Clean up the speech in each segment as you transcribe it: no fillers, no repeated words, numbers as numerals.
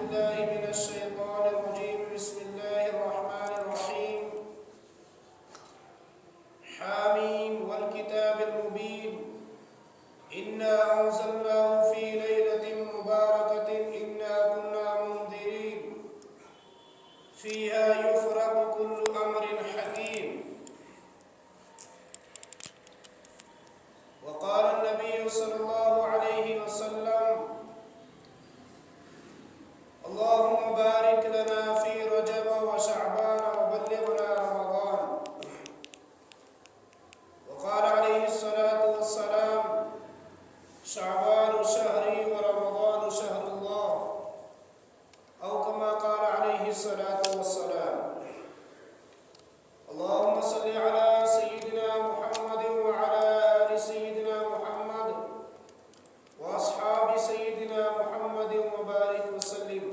بالله من الشيطان الرجيم. بسم الله الرحمن الرحيم. حاميم والكتاب المبين إنا أنزلناه في ليلة مباركة إنا كنا منذرين فيها يفرق كل أمر حكيم. وقال النبي صلى الله عليه وسلم اللهم بارك لنا في رجب وشعبان وبلغنا رمضان. وقال عليه الصلاة والسلام شعبان شهري ورمضان شهر الله، أو كما قال عليه الصلاة والسلام. اللهم صل على سيدنا محمد وعلى آل سيدنا محمد وأصحاب سيدنا محمد وبارك وسلم.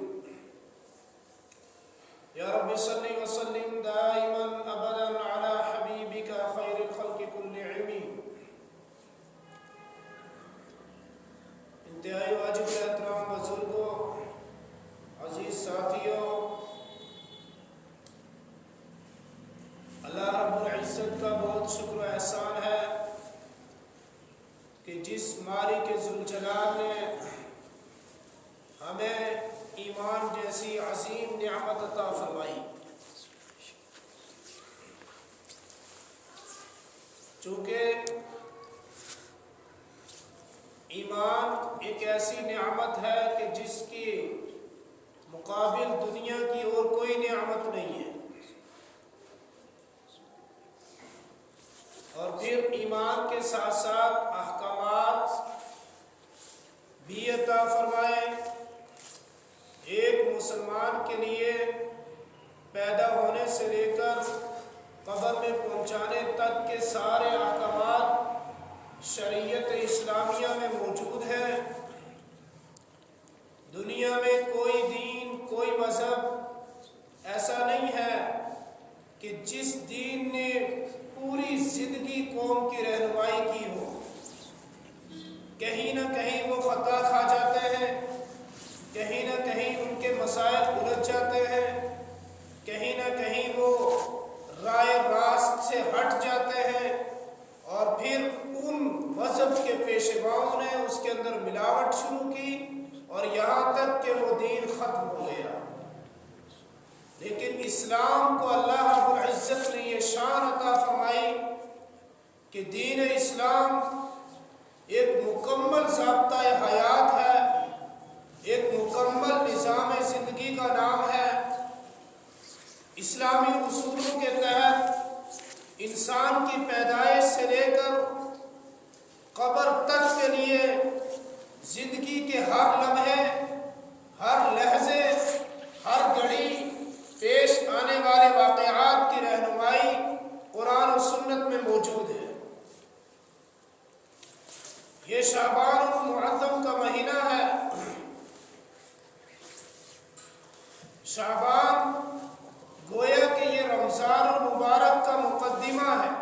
يا رب صل وسلم دائما أبدا على حبيبك خير الخلق كلهم. انتہائی واجب احترام بزرگوں، عزیز ساتھیوں، اللہ رب العزت کا بہت شکر و احسان ہے کہ جس مالک ذوالجلال نے ہمیں ایمان جیسی عظیم نعمت عطا فرمائی. چونکہ ایمان ایک ایسی نعمت ہے کہ جس کی مقابل دنیا کی اور کوئی نعمت نہیں ہے. اور پھر ایمان کے ساتھ ساتھ احکامات بھی عطا فرمائے. ایک مسلمان کے لیے پیدا ہونے سے لے کر قبر میں پہنچانے تک کے سارے احکامات شریعت اسلامیہ میں موجود ہیں. دنیا میں کوئی دین، کوئی مذہب ایسا نہیں ہے کہ جس دین نے پوری زندگی قوم کی رہنمائی کی ہو. کہیں نہ کہیں وہ خطا کھا جاتے ہیں، کہیں نہ کہیں ان کے مسائل الجھ جاتے ہیں، کہیں نہ کہیں وہ رائے راست سے ہٹ جاتے ہیں، اور پھر ان مذہب کے پیشواؤں نے اس کے اندر ملاوٹ شروع کی اور یہاں تک کہ وہ دین ختم ہو گیا. لیکن اسلام کو اللہ رب العزت نے یہ شان عطا فرمائی کہ دین اسلام ایک مکمل ضابطۂ حیات ہے، ایک مکمل نظام زندگی کا نام ہے. اسلامی اصولوں کے تحت انسان کی پیدائش سے لے کر قبر تک کے لیے زندگی کے ہر لمحے، ہر لحظے، ہر گھڑی پیش آنے والے واقعات کی رہنمائی قرآن و سنت میں موجود ہے. یہ شعبان المعظم کا مہینہ ہے. شعبان گویا کہ یہ رمضان المبارک کا مقدمہ ہے.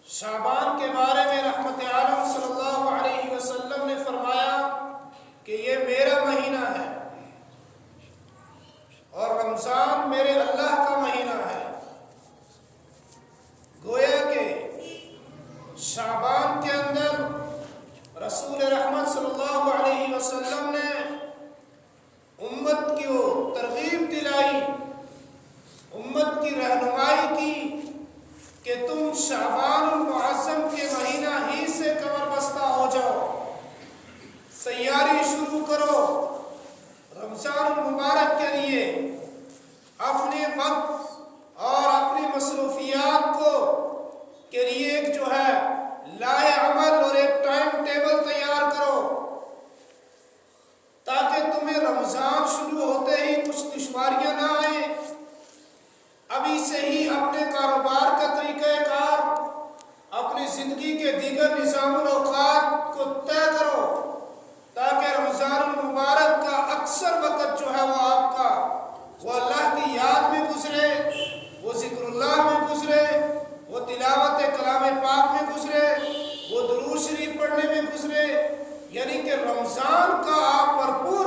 شعبان کے بارے میں رحمت عالم صلی اللہ علیہ وسلم نے فرمایا کہ یہ میرا مہینہ ہے اور رمضان میرے اللہ کا مہینہ ہے. گویا کہ شعبان کے اندر رسول رحمت صلی اللہ علیہ وسلم نے امت کو ترغیب دلائی، امت کی رہنمائی کی کہ تم شعبان المعظم کے مہینہ ہی سے کمر بستہ ہو جاؤ، تیاری شروع کرو رمضان المبارک کے لیے. اپنے وقت اور اپنی مصروفیات کو کے لیے ایک جو ہے لاہ عمل اور ایک ٹائم ٹیبل تیار کرو تاکہ تمہیں رمضان شروع ہوتے ہی کچھ دشواریاں نہ آئیں. ابھی سے ہی اپنے کاروبار کا طریقہ کار، اپنی زندگی کے دیگر نظام الاوقات کو طے کرو تاکہ رمضان المبارک کا اکثر وقت جو ہے وہ آپ کا وہ اللہ کی یاد میں گزرے، وہ ذکر اللہ میں گزرے، وہ تلاوت کلام پاک میں گزرے، وہ درود شریف پڑھنے میں گزرے. یعنی کہ رمضان کا آپ بھرپور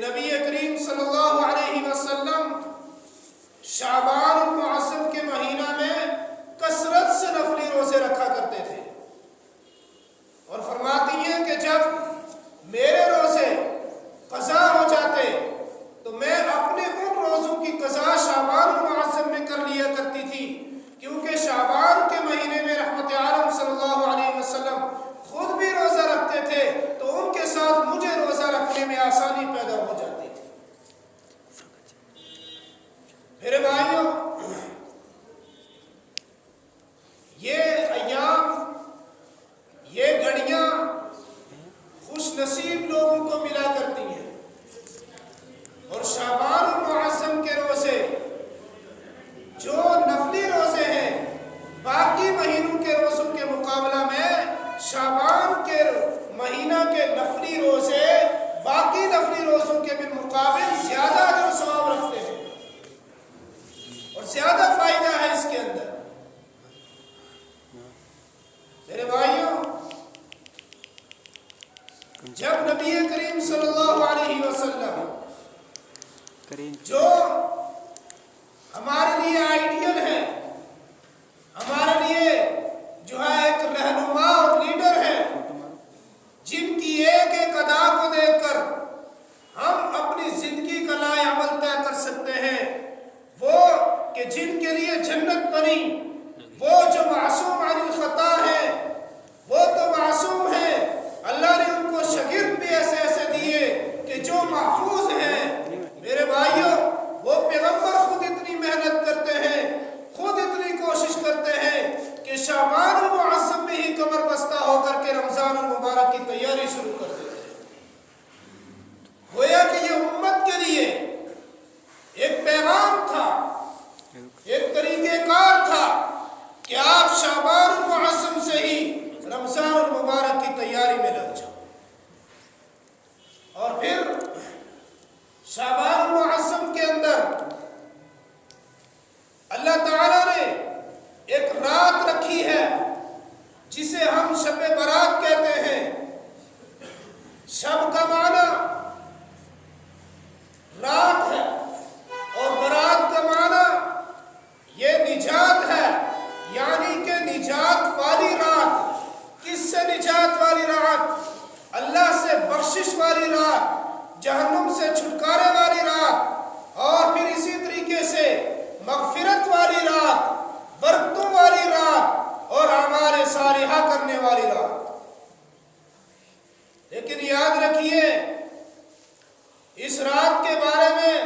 نبی کریم صلی اللہ علیہ وسلم شعبان المعظم کے مہینہ میں کثرت سے نفلی روزے رکھا کرتے تھے، اور فرماتی ہیں کہ جب میرے روزے قضا ہو جاتے تو میں اپنے ان روزوں کی قضا شعبان المعظم میں کر لیا کرتی تھی، کیونکہ شعبان کے مہینے میں رحمت عالم صلی اللہ علیہ وسلم خود بھی روزہ رکھتے تھے، تو ان کے ساتھ مجھے روزہ رکھنے میں آسانی پیدا ہو جاتی تھی۔ میرے بھائیوں، یہ ایام، یہ گھڑیاں خوش نصیب لوگوں کو ملا کرتی ہیں، اور شعبان المعظم کے روزے جو نفلی روزے ہیں باقی مہینوں کے روزوں کے مقابلہ میں، شعبان کے مہینہ کے نفلی روزے باقی نفلی روزوں کے بالمقابل زیادہ اجر و ثواب رکھتے ہیں، اور زیادہ فائدہ ہے اس کے اندر۔ میرے بھائیوں، جب نبی کریم صلی اللہ علیہ وسلم جو ہمارے لیے آئیڈیل ہے، ہمارے لیے جو ہے ایک رہنما اور لیڈر ہے، جن کی ایک ایک ادا کو دیکھ کر ہم اپنی زندگی کا لائے عمل طے کر سکتے ہیں، وہ کہ جن کے لیے جنت بنی، وہ جو معصوم عن الخطا ہے، وہ تو معصوم ہے، اللہ نے ان کو شاگرد بھی ایسے ایسے دیے کہ جو محفوظ ہیں۔ میرے بھائیوں، وہ پیغمبر خود اتنی محنت کرتے ہیں، خود اتنی کوشش کرتے ہیں کہ شعبان المعظم میں ہی کمر بستہ ہو کر کے رمضان المبارک کی تیاری شروع کر دیتے ہیں۔ گویا کہ یہ امت کے لیے ایک پیغام تھا، ایک طریقہ کار تھا کہ آپ شعبان المعظم سے ہی رمضان المبارک کی تیاری میں لگ جاؤ۔ اور پھر شعبان المعظم کے اندر اللہ تعالیٰ نے ایک رات رکھی ہے جسے ہم شب برات کہتے ہیں۔ شب کا معنی رات ہے، اور برات کا معنی یہ نجات ہے، یعنی کہ نجات والی رات۔ کس سے نجات والی رات؟ اللہ سے بخشش والی رات، جہنم سے چھٹکارے والی رات، اور پھر اسی طریقے سے مغفرت والی رات، برکتوں والی رات، اور اعمال صالحہ کرنے والی رات۔ لیکن یاد رکھیے، اس رات کے بارے میں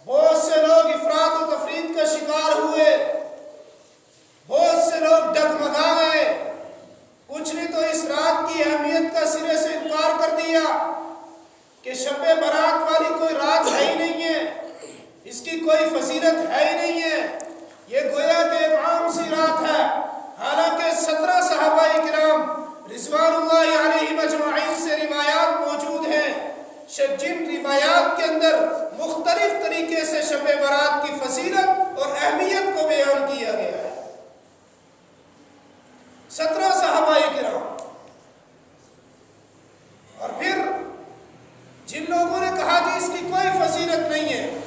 بہت سے لوگ افراط و تفریط کا شکار ہوئے، بہت سے لوگ ڈگمگا گئے، کچھ نے تو اس رات کی اہمیت کا سرے سے انکار کر دیا کہ شب برات والی کوئی رات ہے ہی نہیں ہے، اس کی کوئی فضیلت ہے ہی نہیں ہے، یہ گویا کہ ایک عام سی رات ہے۔ حالانکہ 17 صحابہ کرام رضوان اللہ علیہم اجمعین سے روایات موجود ہیں، جن روایات کے اندر مختلف طریقے سے شب برات کی فضیلت اور اہمیت کو بیان کیا گیا ہے۔ 17 صحابہ کرام، اور پھر جن لوگوں نے کہا کہ اس کی کوئی فضیلت نہیں ہے،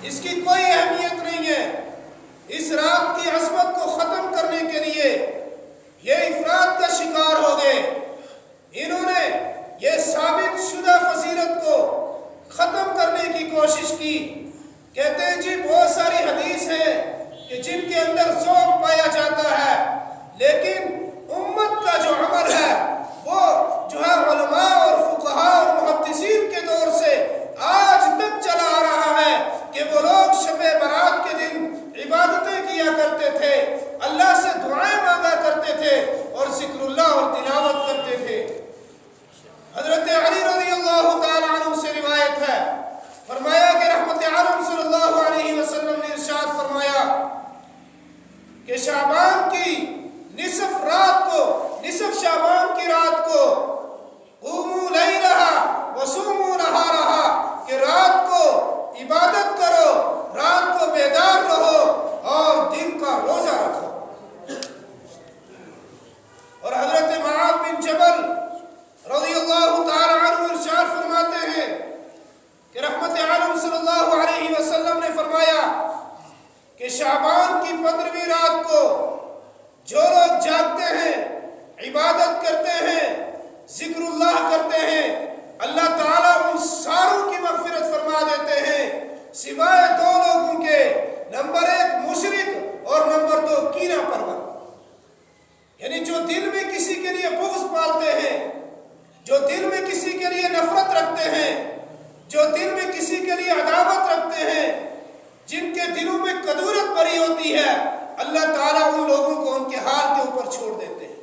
اس کی کوئی اہمیت نہیں ہے، اس رات کی عظمت کو ختم کرنے کے لیے یہ افراد کا شکار ہو گئے۔ انہوں نے یہ ثابت شدہ فضیلت کو ختم کرنے کی کوشش کی۔ کہتے ہیں جی بہت ساری حدیث ہیں کہ جن کے اندر ذوق پایا جاتا ہے، لیکن امت کا جو عمل ہے وہ جو ہے علماء اور فقہاء اور محدثین کے دور سے آج تک چلا آ رہا ہے کہ وہ لوگ شب برات کے دن عبادتیں کیا کرتے تھے، اللہ سے دعائیں مانگا کرتے تھے، اور ذکر اللہ اور تلاوت کرتے تھے۔ حضرت علی رضی اللہ تعالیٰ عنہ سے روایت ہے، فرمایا کہ رحمت عالم صلی اللہ علیہ وسلم نے ارشاد فرمایا کہ شعبان کی نصف رات شعبان کی 15ویں رات کو جو لوگ جاگتے ہیں، عبادت کرتے ہیں، ذکر اللہ کرتے ہیں، اللہ تعالیٰ ان ساروں کی مغفرت فرما دیتے ہیں سوائے 2 لوگوں کے، نمبر 1 مشرک اور نمبر 2 کینہ پرور۔ یعنی جو دل میں کسی کے لیے بغض پالتے ہیں، جو دل میں کسی کے لیے نفرت رکھتے ہیں، جو دل میں کسی کے لیے عداوت رکھتے ہیں، جن کے دلوں میں کدورت بھری ہوتی ہے، اللہ تعالیٰ ان لوگوں کو ان کے حال کے اوپر چھوڑ دیتے ہیں۔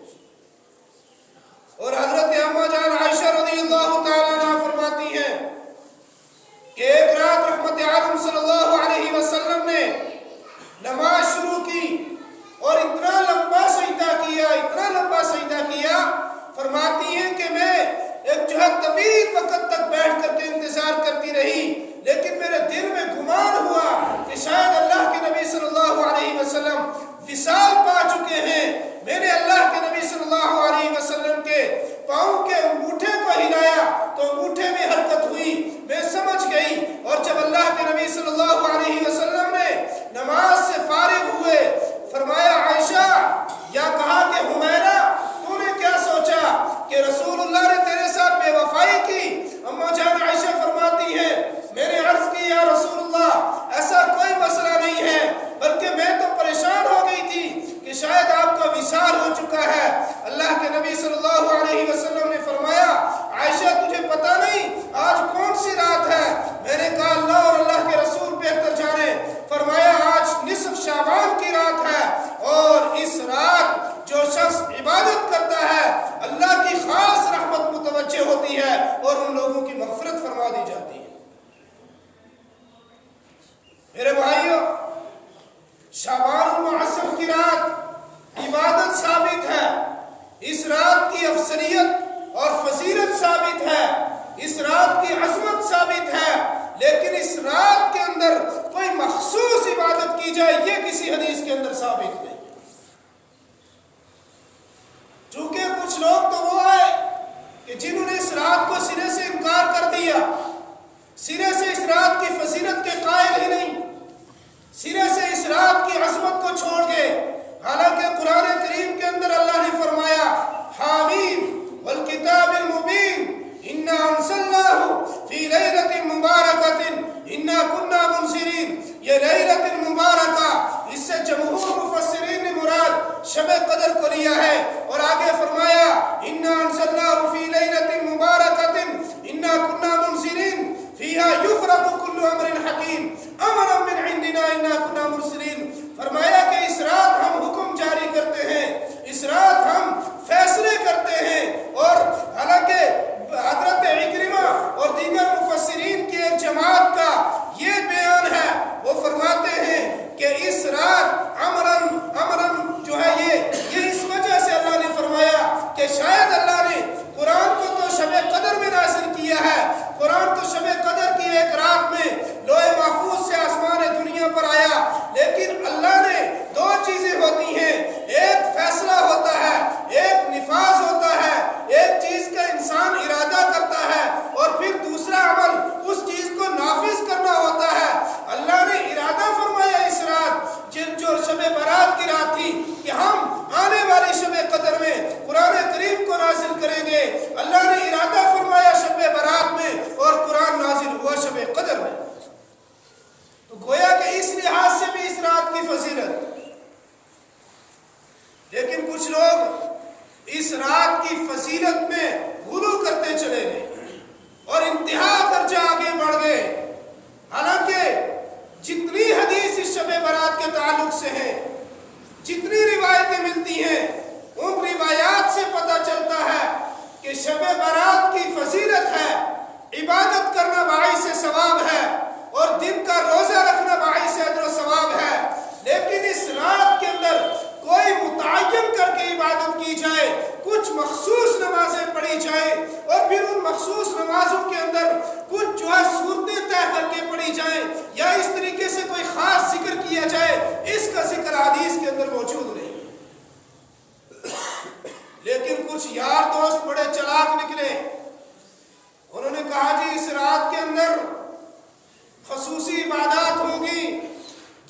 اور حضرت اماں جان عائشہ رضی اللہ تعالیٰ عنہا فرماتی ہیں کہ ایک رات رحمت عالم صلی اللہ علیہ وسلم نے نماز شروع کی اور اتنا لمبا سجدہ کیا، فرماتی ہیں کہ میں ایک طویل وقت تک بیٹھ کر کے انتظار کرتی رہی، لیکن میرے دل میں گمان ہوا کہ شاید اللہ کے نبی صلی اللہ علیہ وسلم وصال پا چکے ہیں۔ میں نے اللہ کے نبی صلی اللہ علیہ وسلم کے پاؤں کے انگوٹھے کو ہلایا تو انگوٹھے میں حرکت ہوئی، میں سمجھ گئی۔ اور جب اللہ کے نبی صلی اللہ علیہ وسلم نے نماز سے فارغ ہوئے، فرمایا عائشہ، یا کہا کہ حمیرہ، تو نے کیا سوچا کہ رسول اللہ نے تیرے ساتھ بے وفائی کی؟ اماں جان عائشہ فرماتی ہے میں نے عرض کی یا رسول اللہ ایسا کوئی مسئلہ نہیں ہے، بلکہ میں تو پریشان ہو گئی تھی کہ شاید آپ کا وصال ہو چکا ہے۔ اللہ کے نبی صلی اللہ علیہ وسلم نے فرمایا عائشہ تجھے پتہ نہیں آج کون سی رات ہے؟ میں نے کہا اللہ اور اللہ کے رسول بہتر جانے۔ فرمایا آج نصف شعبان کی رات ہے، اور اس رات جو شخص عبادت کرتا ہے اللہ کی خاص رحمت متوجہ ہوتی ہے اور ان لوگوں کی مغفرت فرما دی جاتی ہے۔ میرے بھائیوں، شعبان المعظم کی رات عبادت ثابت ہے، اس رات کی افضلیت اور فضیلت ثابت ہے، اس رات کی عظمت ثابت ہے، لیکن اس رات کے اندر کوئی مخصوص عبادت کی جائے یہ کسی حدیث کے اندر ثابت نہیں۔ چونکہ کچھ لوگ تو وہ آئے کہ جنہوں نے اس رات کو سرے سے انکار کر دیا، سرے سے اس رات کی فضیلت کے قائل ہی نہیں، سرے سے اس رات کی عظمت کو چھوڑ گئے۔ حالانکہ قرآن کریم کے اندر اللہ نے فرمایا حامیم والکتاب المبین انا انزلناہ فی لیلۃ مبارکۃ انا کنا منذرین۔ یہ لیلۃ المبارکہ، اس سے جمہور مفسرین نے مراد شب قدر کو لیا ہے، اور آگے فرمایا انا انزلناہ فی لیلۃ مبارکۃ انا کنا منذرین فیہا یفرق کل امر حکیم امرا من عندنا انا کنا مرسلین۔ فرمایا کہ اس رات ہم حکم جاری کرتے ہیں، اس رات ہم فیصلے کرتے ہیں۔ اور حالانکہ حضرت عکرمہ اور دیگر مفسرین کی ایک جماعت کا یہ بیان ہے، وہ فرماتے ہیں کہ اس رات امرن جو ہے یہ اس وجہ سے اللہ نے فرمایا کہ شاید اللہ نے قرآن کو تو شب قدر میں نازل کیا ہے، قرآن تو شب قدر کی ایک رات میں لوح محفوظ سے آسمان دنیا پر آیا، لیکن اللہ نے 2 چیزیں ہوتی ہیں، ایک فیصلہ ہوتا ہے، ایک نفاذ ہوتا ہے، ایک چیز کا انسان ارادہ کرتا ہے اور پھر دوسرا عمل اس چیز کو نافذ کرنا ہوتا ہے۔ اللہ نے ارادہ فرمایا اس رات جو شب برات کی رات تھی کہ ہم آنے والی شب قدر میں قرآن کریم کو نازل کریں گے، اللہ نے ارادہ فرمایا شب برات میں اور قرآن نازل ہوا شب قدر میں۔ تو گویا کہ اس لحاظ سے بھی اس رات کی فضیلت، لیکن کچھ لوگ اس رات کی فضیلت میں غلو کرتے چلے گئے اور انتہا درجہ آگے بڑھ گئے۔ حالانکہ جتنی حدیث اس شب برات کے تعلق سے ہیں، جتنی روایتیں ملتی ہیں، ان روایات سے پتہ چلتا ہے کہ شب برات کی فضیلت ہے، عبادت کرنا باعث ثواب ہے اور دن کا روزہ رکھنا باعث اجر و ثواب ہے، لیکن اس رات کے اندر کوئی متعین کر کے عبادت کی جائے، کچھ مخصوص نمازیں پڑھی جائیں اور پھر ان مخصوص نمازوں کے اندر کچھ جو ہے صورتیں طے کر کے پڑھی جائیں یا اس طریقے سے کوئی خاص ذکر کیا جائے، اس کا ذکر حدیث کے اندر موجود نہیں۔ لیکن کچھ یار دوست بڑے چلاک نکلے، انہوں نے کہا جی اس رات کے اندر خصوصی عبادات ہوگی،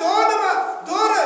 2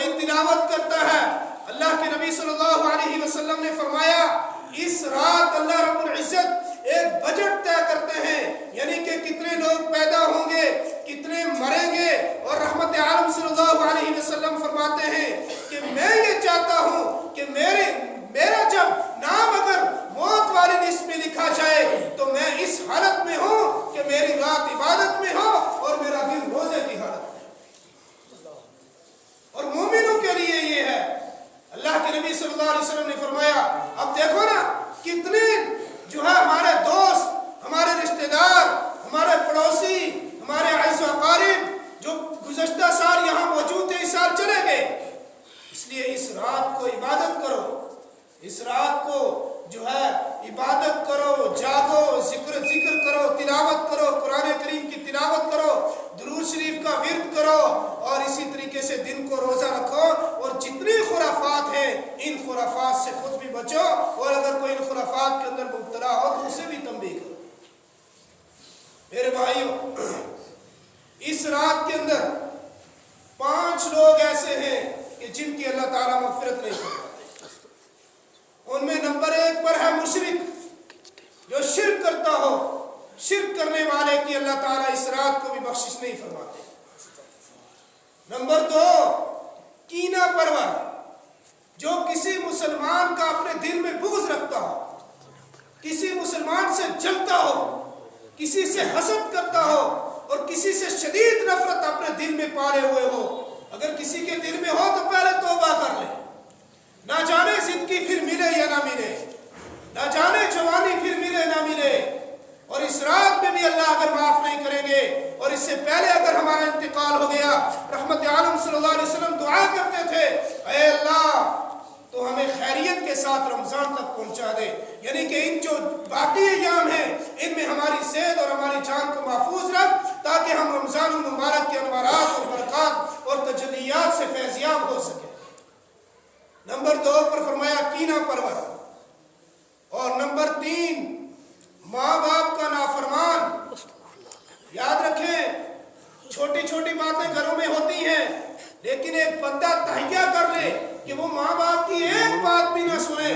کوئی تلاوت کرتا ہے. اللہ کے نبی صلی اللہ علیہ وسلم نے فرمایا اس رات اللہ رب العزت ایک بجٹ طے کرتے ہیں، یعنی کہ کتنے لوگ پیدا ہوں گے، کتنے مریں گے، اور رحمت عالم صلی اللہ علیہ وسلم فرماتے ہیں کہ میں یہ چاہتا ہوں کہ میرا جب نام اگر موت والے لسٹ میں لکھا جائے تو میں اس حالت میں ہوں کہ میری رات عبادت میں ہو اور میرا دن روزے کی حالت میں. اور مومنوں کے لیے یہ ہے. اللہ کے نبی صلی اللہ علیہ وسلم نے فرمایا اب دیکھو نا کتنے جو ہے ہمارے دوست، ہمارے رشتہ دار، ہمارے پڑوسی، ہمارے اعز و اقارب جو گزشتہ سال یہاں موجود تھے اس سال چلے گئے. اس لیے اس رات کو عبادت کرو، اس رات کو جو ہے عبادت کرو، جاگو، ذکر کرو، تلاوت کرو، قرآن کریم کی تلاوت کرو، درود شریف کا ورد کرو، اور اسی طریقے سے دن کو روزہ رکھو. اور جتنی خرافات ہیں ان خرافات سے خود بھی بچو، اور اگر کوئی ان خرافات کے اندر مبتلا ہو تو اسے بھی تنبیہ کرو. میرے بھائیوں، اس رات کے اندر 5 لوگ ایسے ہیں کہ جن کی اللہ تعالیٰ مغفرت نہیں فرماتے. ان میں نمبر 1 پر ہے مشرک، جو شرک کرتا ہو. شرک کرنے والے کی اللہ تعالیٰ اس رات کو بھی بخشش نہیں فرماتے. نمبر 2 کینہ پرور، جو کسی مسلمان کا اپنے دل میں بغض رکھتا ہو، کسی مسلمان سے جلتا ہو، کسی سے حسد کرتا ہو، اور کسی سے شدید نفرت اپنے دل میں پالے ہوئے ہو. اگر کسی کے دل میں ہو تو پہلے توبہ کر لے. نہ جانے زندگی پھر ملے یا نہ ملے، نہ جانے جوانی پھر ملے نہ ملے. اور اس رات میں بھی اللہ اگر معاف نہیں کریں گے، اور اس سے پہلے اگر ہمارا انتقال ہو گیا، رحمت عالم صلی اللہ علیہ وسلم دعا کرتے تھے اے اللہ تو ہمیں خیریت کے ساتھ رمضان تک پہنچا دے. یعنی کہ ان جو باقی ایام ہیں ان میں ہماری صحت اور ہماری جان کو محفوظ رکھ، تاکہ ہم رمضان المبارک کے انوارات اور برکات اور تجلیات سے فیضیاب ہو سکیں. نمبر 2 پر فرمایا کینہ پرور. اور نمبر 3 ماں باپ کا نافرمان. یاد رکھیں چھوٹی چھوٹی باتیں گھروں میں ہوتی ہیں، لیکن ایک بندہ تہیہ کر لے کہ وہ ماں باپ کی ایک بات بھی نہ سنے،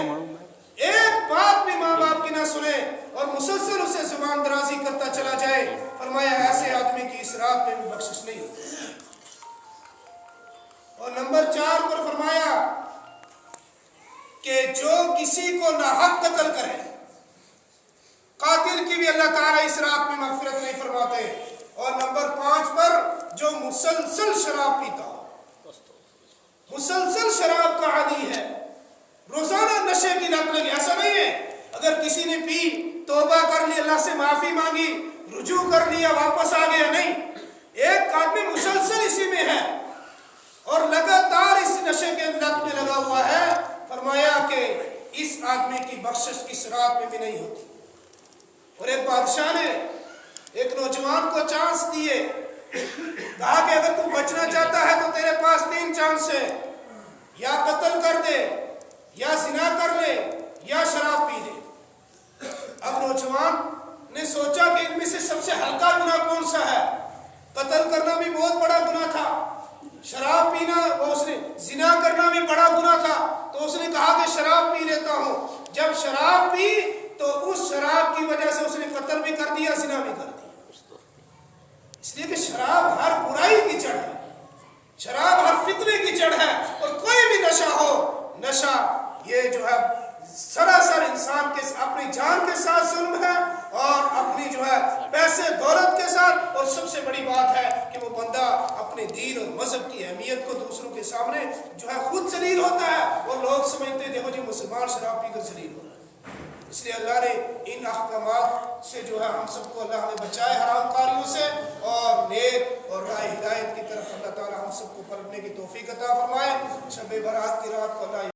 ایک بات بھی ماں باپ کی نہ سنے، اور مسلسل اسے زبان درازی کرتا چلا جائے. فرمایا ایسے آدمی کی اس رات میں بھی بخشش نہیں ہوتی. اور نمبر 4 پر فرمایا کہ جو کسی کو ناحق قتل کرے، قاتل کی بھی اللہ تعالیٰ اس رات میں مغفرت نہیں فرماتے. اور نمبر 5 پر جو مسلسل شراب پیتا ہو، مسلسل شراب کا عادی ہے، روزانہ نشے کی لت لگی. ایسا نہیں ہے اگر کسی نے پی، توبہ کر لی، اللہ سے معافی مانگی، رجوع کر لیا، واپس آ گیا. نہیں، ایک آدمی مسلسل اسی میں ہے اور لگاتار اس نشے کے لت میں لگا ہوا ہے. فرمایا کہ اس آدمی کی بخشش اس رات میں بھی نہیں ہوتی. اور ایک بادشاہ نے ایک نوجوان کو چانس دیے، کہا کہ اگر تو بچنا چاہتا ہے تو تیرے پاس 3 چانس ہیں، یا قتل کر دے، یا زنا کر لے، یا شراب پی لے. اب نوجوان نے سوچا کہ ان میں سے سب سے ہلکا گناہ کون سا ہے. قتل کرنا بھی بہت بڑا گناہ تھا، شراب پینا، اس نے زنا کرنا بھی بڑا گناہ تھا. تو اس نے کہا کہ شراب پی لیتا ہوں. جب شراب پی تو اس شراب کی وجہ سے اس نے قتل بھی کر دیا، زنا بھی کر دیا. اس لیے کہ شراب ہر برائی کی جڑ ہے، شراب ہر فتنے کی جڑ ہے. اور کوئی بھی نشہ ہو، نشہ یہ جو ہے سراسر انسان کے اپنی جان کے ساتھ ظلم ہے، اور اپنی جو ہے پیسے دولت کے ساتھ. اور سب سے بڑی بات ہے کہ وہ بندہ اپنے دین اور مذہب کی اہمیت کو دوسروں کے سامنے جو ہے خود ذلیل ہوتا ہے، اور لوگ سمجھتے دیکھو جی مسلمان شراب پی کر ذلیل ہو رہا ہے. اس لیے اللہ نے ان احکامات سے جو ہے ہم سب کو اللہ نے بچائے حرام کاریوں سے، اور نیک اور راہ ہدایت کی طرف اللہ تعالی ہم سب کو پلٹنے کی توفیق عطا فرمائے. شب برات کی رات کو اللہ